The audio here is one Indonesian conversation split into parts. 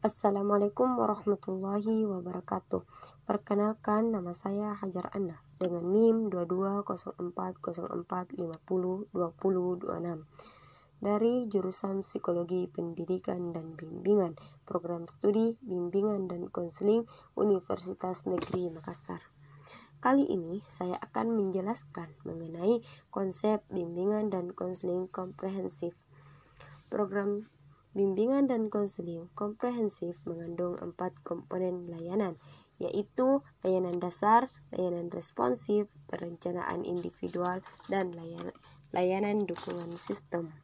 Assalamualaikum warahmatullahi wabarakatuh. Perkenalkan, nama saya Hajar Anna dengan NIM 220404502026 dari jurusan Psikologi Pendidikan dan Bimbingan, Program Studi Bimbingan dan Konseling Universitas Negeri Makassar. Kali ini saya akan menjelaskan mengenai konsep bimbingan dan konseling komprehensif. Program bimbingan dan konseling komprehensif mengandung 4 komponen layanan, yaitu layanan dasar, layanan responsif, perencanaan individual, dan layanan dukungan sistem.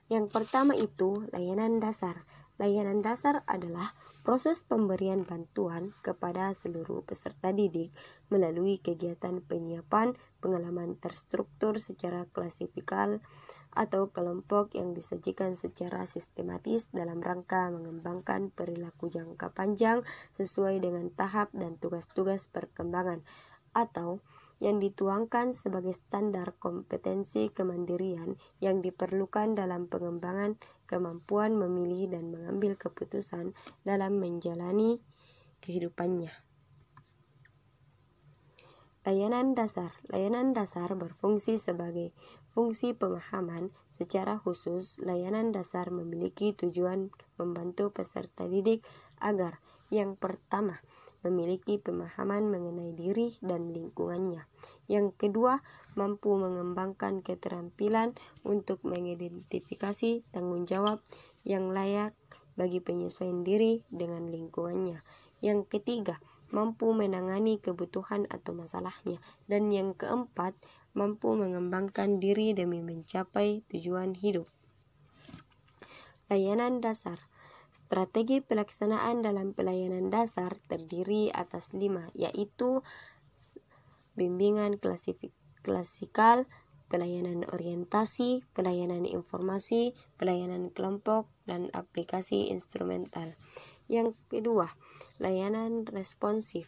Yang pertama itu layanan dasar. Layanan dasar adalah proses pemberian bantuan kepada seluruh peserta didik melalui kegiatan penyiapan pengalaman terstruktur secara klasifikal atau kelompok yang disajikan secara sistematis dalam rangka mengembangkan perilaku jangka panjang sesuai dengan tahap dan tugas-tugas perkembangan, atau yang dituangkan sebagai standar kompetensi kemandirian yang diperlukan dalam pengembangan kemampuan memilih dan mengambil keputusan dalam menjalani kehidupannya. Layanan dasar. Layanan dasar berfungsi sebagai fungsi pemahaman. Secara khusus, layanan dasar memiliki tujuan membantu peserta didik agar yang pertama, memiliki pemahaman mengenai diri dan lingkungannya. Yang kedua, mampu mengembangkan keterampilan untuk mengidentifikasi tanggung jawab yang layak bagi penyesuaian diri dengan lingkungannya. Yang ketiga, mampu menangani kebutuhan atau masalahnya. Dan yang keempat, mampu mengembangkan diri demi mencapai tujuan hidup. Layanan dasar. Strategi pelaksanaan dalam pelayanan dasar terdiri atas 5, yaitu bimbingan klasikal, pelayanan orientasi, pelayanan informasi, pelayanan kelompok, dan aplikasi instrumental. Yang kedua, layanan responsif.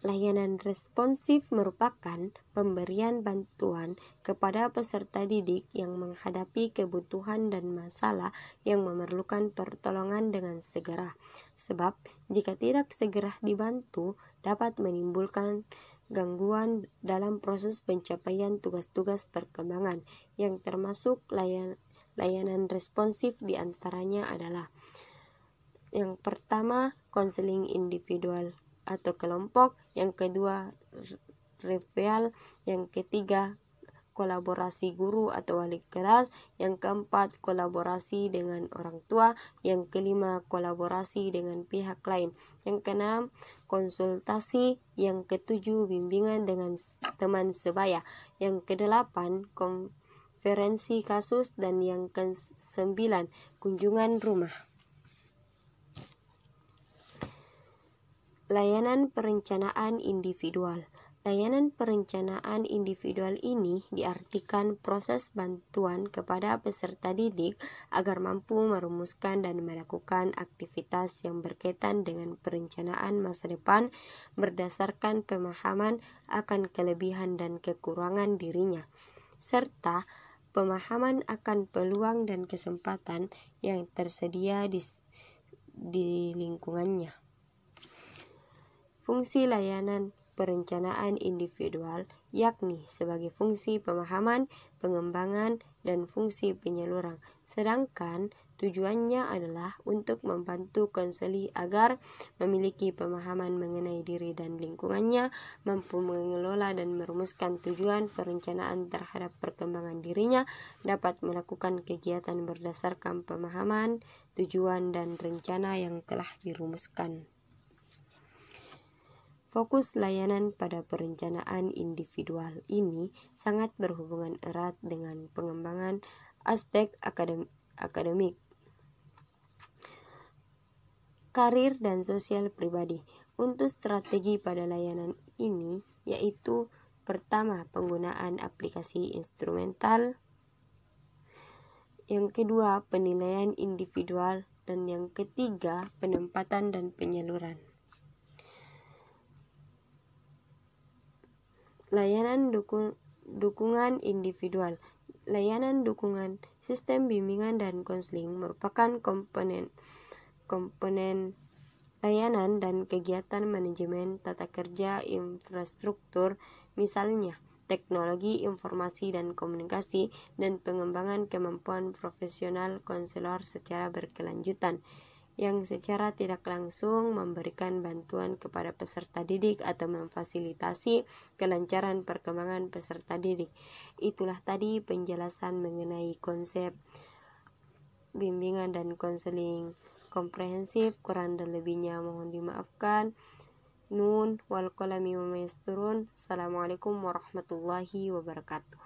Layanan responsif merupakan pemberian bantuan kepada peserta didik yang menghadapi kebutuhan dan masalah yang memerlukan pertolongan dengan segera. Sebab, jika tidak segera dibantu, dapat menimbulkan gangguan dalam proses pencapaian tugas-tugas perkembangan, yang termasuk layanan responsif diantaranya adalah: yang pertama, konseling individual atau kelompok. Yang kedua, referral. Yang ketiga, kolaborasi guru atau wali kelas. Yang keempat, kolaborasi dengan orang tua. Yang kelima, kolaborasi dengan pihak lain. Yang keenam, konsultasi. Yang ketujuh, bimbingan dengan teman sebaya. Yang kedelapan, konferensi kasus. Dan yang kesembilan, kunjungan rumah. Layanan perencanaan individual. Layanan perencanaan individual ini diartikan proses bantuan kepada peserta didik agar mampu merumuskan dan melakukan aktivitas yang berkaitan dengan perencanaan masa depan berdasarkan pemahaman akan kelebihan dan kekurangan dirinya, serta pemahaman akan peluang dan kesempatan yang tersedia di lingkungannya. Fungsi layanan perencanaan individual yakni sebagai fungsi pemahaman, pengembangan, dan fungsi penyaluran. Sedangkan tujuannya adalah untuk membantu konseli agar memiliki pemahaman mengenai diri dan lingkungannya, mampu mengelola dan merumuskan tujuan perencanaan terhadap perkembangan dirinya, dapat melakukan kegiatan berdasarkan pemahaman, tujuan, dan rencana yang telah dirumuskan. Fokus layanan pada perencanaan individual ini sangat berhubungan erat dengan pengembangan aspek akademik, karir, dan sosial pribadi. Untuk strategi pada layanan ini yaitu: pertama, penggunaan aplikasi instrumental. Yang kedua, penilaian individual. Dan yang ketiga, penempatan dan penyaluran. Layanan dukungan individual. Layanan dukungan sistem bimbingan dan konseling merupakan komponen layanan dan kegiatan manajemen tata kerja infrastruktur, misalnya teknologi informasi dan komunikasi, dan pengembangan kemampuan profesional konselor secara berkelanjutan, yang secara tidak langsung memberikan bantuan kepada peserta didik atau memfasilitasi kelancaran perkembangan peserta didik. Itulah tadi penjelasan mengenai konsep bimbingan dan konseling komprehensif. Kurang dan lebihnya mohon dimaafkan. Nun wal qalami wa ma yasturun. Assalamualaikum warahmatullahi wabarakatuh.